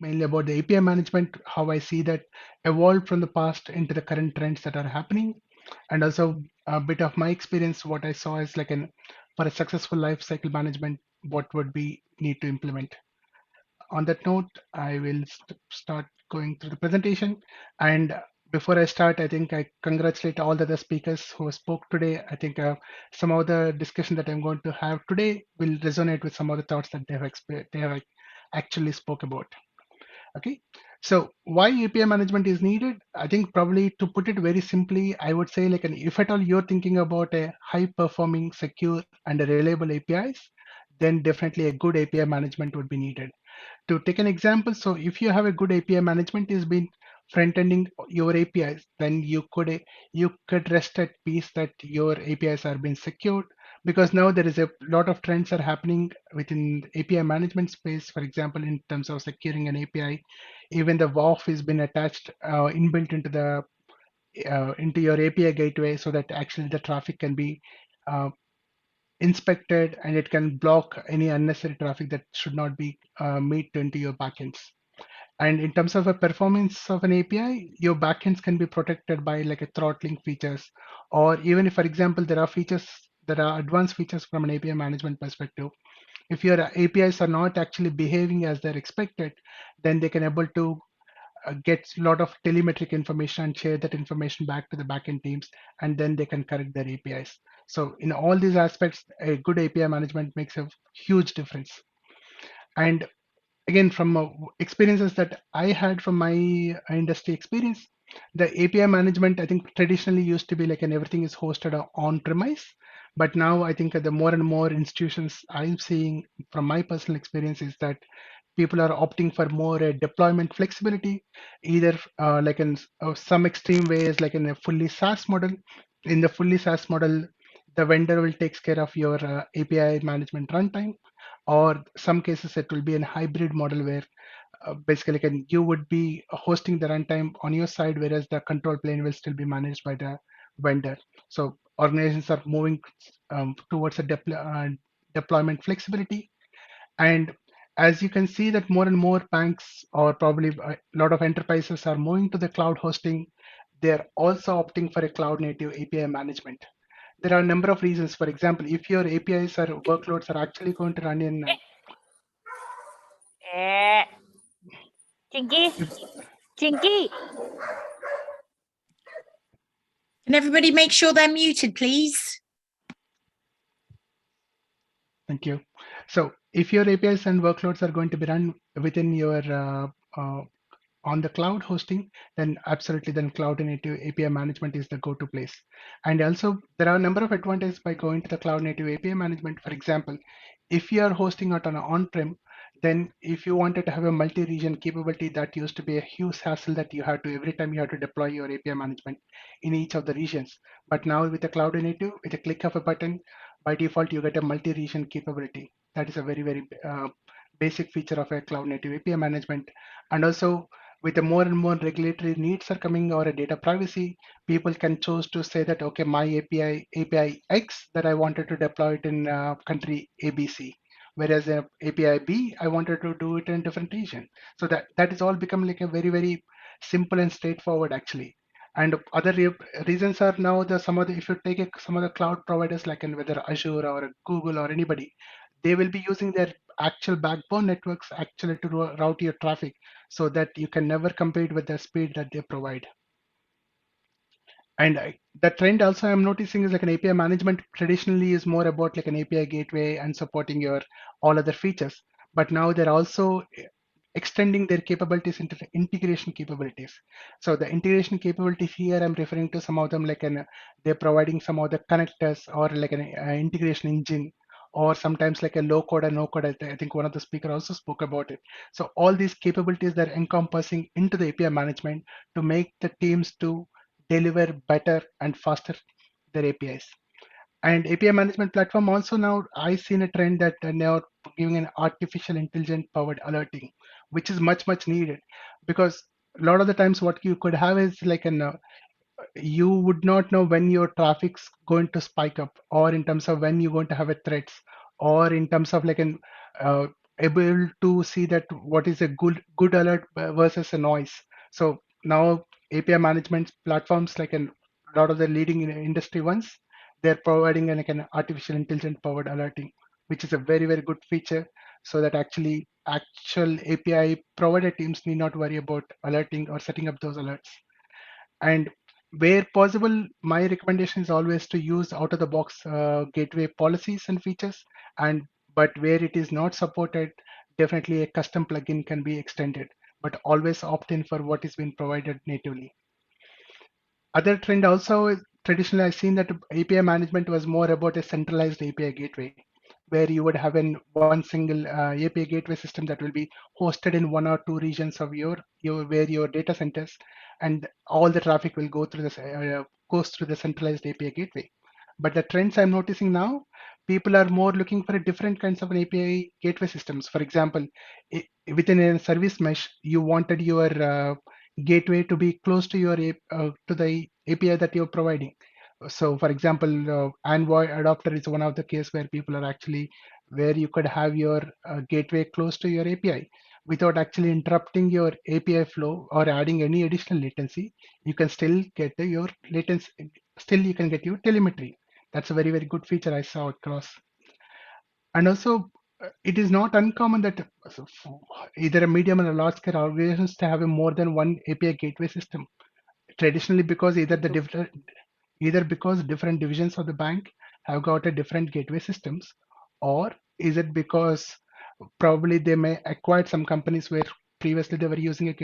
mainly about the API management, how I see that evolved from the past into the current trends that are happening, and also a bit of my experience, what I saw is like an for a successful life cycle management, what would we need to implement. On that note, I will start going through the presentation. And before I start, I think I congratulate all the other speakers who spoke today. I think some of the discussion that I'm going to have today will resonate with some of the thoughts that they have actually spoke about. Okay, so why API management is needed? I think probably to put it very simply, I would say like if at all you're thinking about a high performing, secure, and a reliable APIs, then definitely a good API management would be needed. To take an example, so if you have a good API management is been front-ending your APIs, then you could rest at peace that your APIs are being secured, because now there is a lot of trends are happening within the API management space. For example, in terms of securing an API, even the WAF has been attached inbuilt into your API gateway, so that actually the traffic can be uh, inspected and it can block any unnecessary traffic that should not be meet into your backends. And in terms of a performance of an API, your backends can be protected by like a throttling features, or even if, for example, there are advanced features from an API management perspective. If your APIs are not actually behaving as they're expected, then they can able to get a lot of telemetric information and share that information back to the backend teams, and then they can correct their APIs. So in all these aspects, a good API management makes a huge difference. And again, from experiences that I had from my industry experience, the API management, I think traditionally used to be like an everything is hosted on premise. But now I think the more and more institutions I'm seeing from my personal experience is that people are opting for more deployment flexibility, either like in some extreme ways, like in a fully SaaS model. In the fully SaaS model, the vendor will takes care of your API management runtime, or some cases it will be a hybrid model where basically you would be hosting the runtime on your side, whereas the control plane will still be managed by the vendor. So organizations are moving towards a deployment flexibility. And as you can see that more and more banks or probably a lot of enterprises are moving to the cloud hosting, they're also opting for a cloud native API management. There are a number of reasons. For example, if your APIs or workloads are actually going to run in Chinky, if, Chinky. Can everybody make sure they're muted, please? thank you. So if your APIs and workloads are going to be run within your on the cloud hosting, then absolutely, then cloud native API management is the go-to place. And also there are a number of advantages by going to the cloud native API management. For example, if you are hosting it on an on-prem, then if you wanted to have a multi-region capability, that used to be a huge hassle that you had to every time you had to deploy your API management in each of the regions. But now with the cloud native, with a click of a button, by default you get a multi-region capability. That is a very basic feature of a cloud native API management. And also with the more and more regulatory needs are coming or a data privacy, people can choose to say that, okay, my API X that I wanted to deploy it in country ABC, whereas API B, I wanted to do it in different region. So that is all become like a very simple and straightforward actually. And other reasons are now some of the, if you take some of the cloud providers like in whether Azure or Google or anybody, they will be using their actual backbone networks actually to route your traffic, so that you can never compete with the speed that they provide. And the trend also I'm noticing is like an API management traditionally is more about like an API gateway and supporting your all other features. But now they're also extending their capabilities into the integration capabilities. So the integration capabilities here, I'm referring to some of them like they're providing some of the connectors or like an integration engine, or sometimes like a low code and no code. I think one of the speaker also spoke about it. So all these capabilities that are encompassing into the API management to make the teams to deliver better and faster their APIs. And API management platform also now I seen a trend that now giving an artificial intelligence powered alerting, which is much needed, because a lot of the times what you could have is like you would not know when your traffic's going to spike up, or in terms of when you're going to have a threats, or in terms of like an uh, able to see that what is a good alert versus a noise. So now API management platforms like a lot of the leading industry ones, they're providing like an artificial intelligence powered alerting, which is a very good feature, so that actual API provider teams need not worry about alerting or setting up those alerts. And where possible, my recommendation is always to use out of the box gateway policies and features. And but where it is not supported, definitely a custom plugin can be extended, but always opt in for what is being provided natively. Other trend also is traditionally I've seen that API management was more about a centralized API gateway, where you would have one single API gateway system that will be hosted in one or two regions of your where your data centers, and all the traffic will go through this goes through the centralized API gateway. But the trends I'm noticing now, people are more looking for a different kinds of an API gateway systems. For example, within a service mesh, you wanted your gateway to be close to your to the API that you're providing. So, for example, Envoy adapter is one of the case where people are actually where you could have your gateway close to your API without actually interrupting your API flow or adding any additional latency. You can still get your latency. Still, you can get your telemetry. That's a very good feature I saw across. And also, it is not uncommon that either a medium or a large scale organizations to have a more than one API gateway system. Traditionally, because either because different divisions of the bank have got a different gateway systems, or is it because probably they may acquired some companies where previously they were using a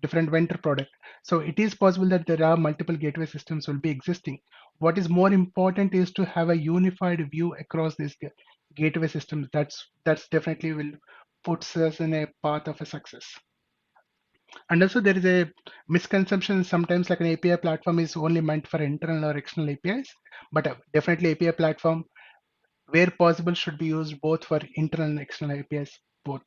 different vendor product. So it is possible that there are multiple gateway systems will be existing. What is more important is to have a unified view across these gateway systems. That's definitely will puts us in a path of a success. And also there is a misconception sometimes like an API platform is only meant for internal or external APIs, but definitely API platform where possible should be used both for internal and external APIs both.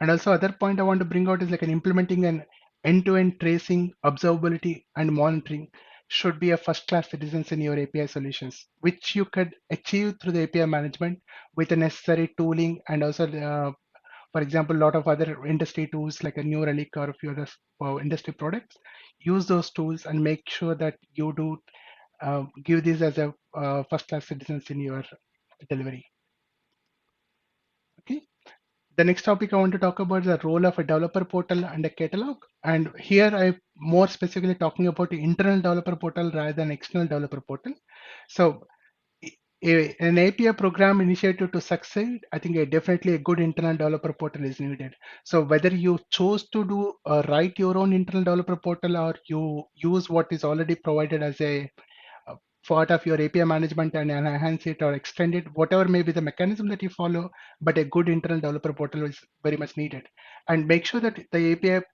And also other point I want to bring out is like an implementing an end-to-end tracing, observability, and monitoring should be a first-class citizens in your API solutions, which you could achieve through the API management with the necessary tooling and also, for example, a lot of other industry tools like a New Relic or a few other industry products. Use those tools and make sure that you do give these as a first-class citizens in your delivery. Okay. The next topic I want to talk about is the role of a developer portal and a catalog. And here I'm more specifically talking about the internal developer portal rather than external developer portal. So an API program initiative to succeed, I think definitely a good internal developer portal is needed. So whether you chose to do write your own internal developer portal or you use what is already provided as a uh, part of your API management and enhance it or extend it, whatever may be the mechanism that you follow, but a good internal developer portal is very much needed. And make sure that the API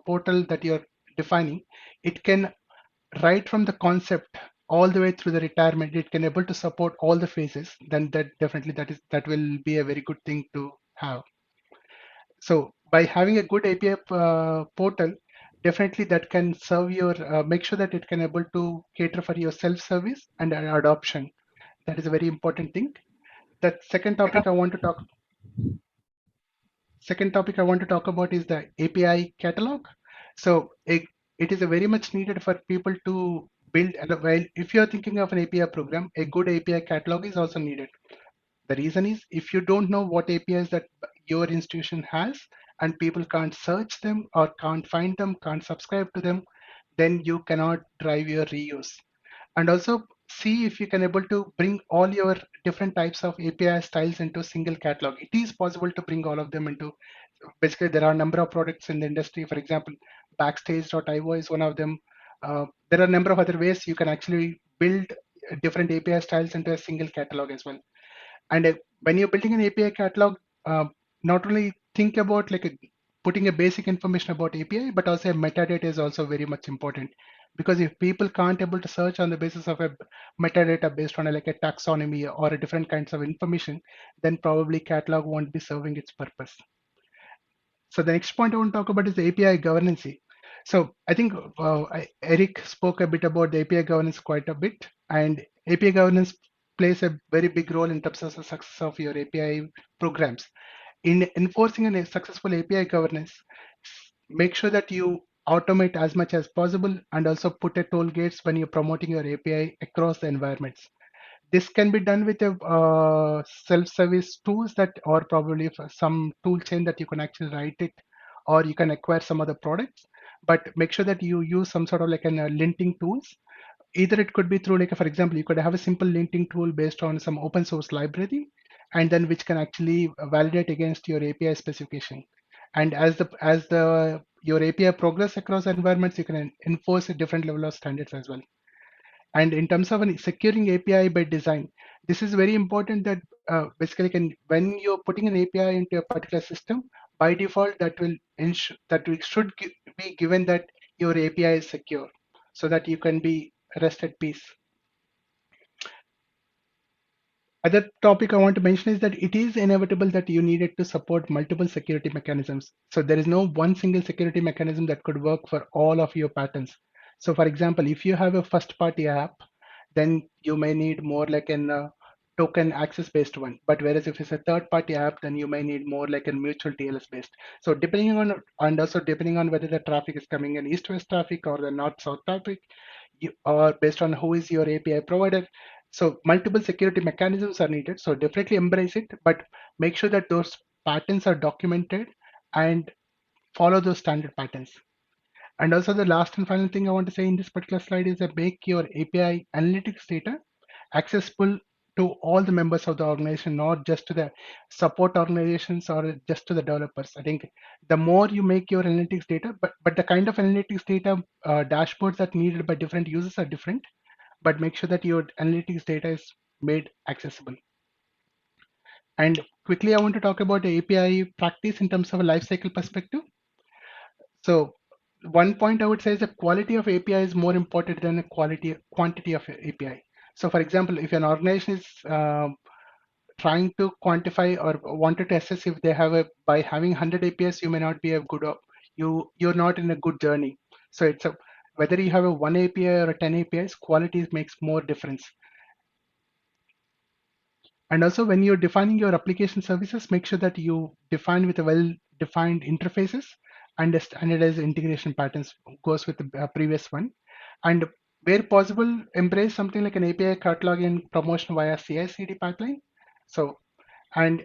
portal that you're defining, it can right from the concept all the way through the retirement, it can able to support all the phases. Then that will be a very good thing to have. So by having a good API portal, definitely that can serve your, make sure that it can able to cater for your self-service and adoption. That is a very important thing. That second topic I want to talk about is the API catalog. So it is a very much needed for people to build. And while if you are thinking of an API program, a good API catalog is also needed. The reason is if you don't know what APIs that your institution has and people can't search them or can't find them, can't subscribe to them, then you cannot drive your reuse. And also see if you can able to bring all your different types of API styles into a single catalog. It is possible to bring all of them into, basically there are a number of products in the industry. For example, Backstage.io is one of them. There are a number of other ways you can actually build different API styles into a single catalog as well. And when you're building an API catalog, not only think about like putting a basic information about API, but also a metadata is also very much important. Because if people can't able to search on the basis of a metadata based on like a taxonomy or a different kinds of information, then probably catalog won't be serving its purpose. So the next point I want to talk about is the API governance. So I think Eric spoke a bit about the API governance quite a bit, and API governance plays a very big role in terms of the success of your API programs. in enforcing a successful API governance, make sure that you automate as much as possible and also put a toll gates when you're promoting your API across the environments. This can be done with a self-service tools that, or probably some tool chain that you can actually write it, or you can acquire some other products. But make sure that you use some sort of like an linting tools. Either it could be through like, for example, you could have a simple linting tool based on some open source library, and then which can actually validate against your API specification. And as the your API progress across environments, you can enforce a different level of standards as well. And in terms of securing API by design, this is very important that basically when you're putting an API into a particular system, by default that will ensure that we should be given that your API is secure, so that you can be rest at peace. Other topic I want to mention is that it is inevitable that you needed to support multiple security mechanisms. So there is no one single security mechanism that could work for all of your patterns. So for example, if you have a first party app, then you may need more like an token access based one. But whereas if it's a third party app, then you may need more like a mutual TLS based. So depending on, and also depending on whether the traffic is coming in east west traffic or the north south traffic, or based on who is your API provider. So multiple security mechanisms are needed. So definitely embrace it, but make sure that those patterns are documented and follow those standard patterns. And also the last and final thing I want to say in this particular slide is that make your API analytics data accessible to all the members of the organization, not just to the support organizations or just to the developers. I think the more you make your analytics data, but the kind of analytics data dashboards that needed by different users are different, but make sure that your analytics data is made accessible. And quickly, I want to talk about the API practice in terms of a lifecycle perspective. So one point I would say is the quality of API is more important than the quantity of API. So for example, if an organization is trying to quantify or wanted to assess if they have a, by having 100 APIs, you may not be a good, you're not in a good journey. So it's a, whether you have a one API or a 10 APIs, quality makes more difference. And also when you're defining your application services, make sure that you define with a well-defined interfaces and a standardized integration patterns goes with the previous one. And where possible, embrace something like an API catalog and promotion via CI/CD pipeline. So, and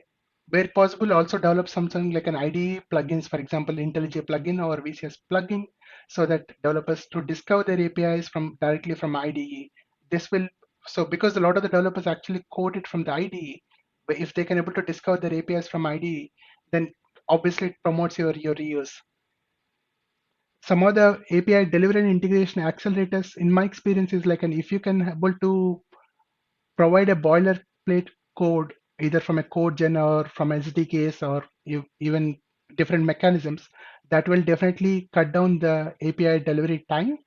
where possible, also develop something like an IDE plugins, for example, IntelliJ plugin or VCS plugin, so that developers to discover their APIs from directly from IDE. This will, so because a lot of the developers actually code it from the IDE, but if they can able to discover their APIs from IDE, then obviously it promotes your reuse. Some of the API delivery and integration accelerators, in my experience, is like, and if you can able to provide a boilerplate code either from a code gen or from SDKs or even different mechanisms, that will definitely cut down the API delivery time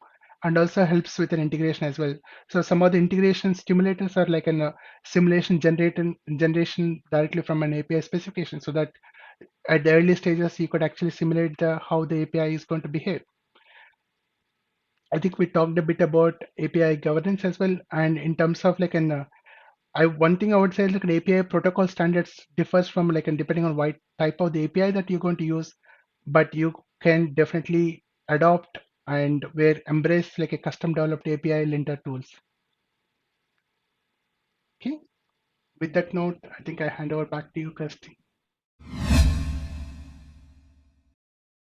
and also helps with an integration as well. So some of the integration stimulators are like a simulation generation directly from an API specification, so that at the early stages you could actually simulate how the API is going to behave. I think we talked a bit about API governance as well, and in terms of like an one thing I would say is like an API protocol standards differs from like and depending on what type of the API that you're going to use, but you can definitely adopt and where embrace like a custom developed API linter tools. Okay. With that note, I think I hand over back to you, Kirsty.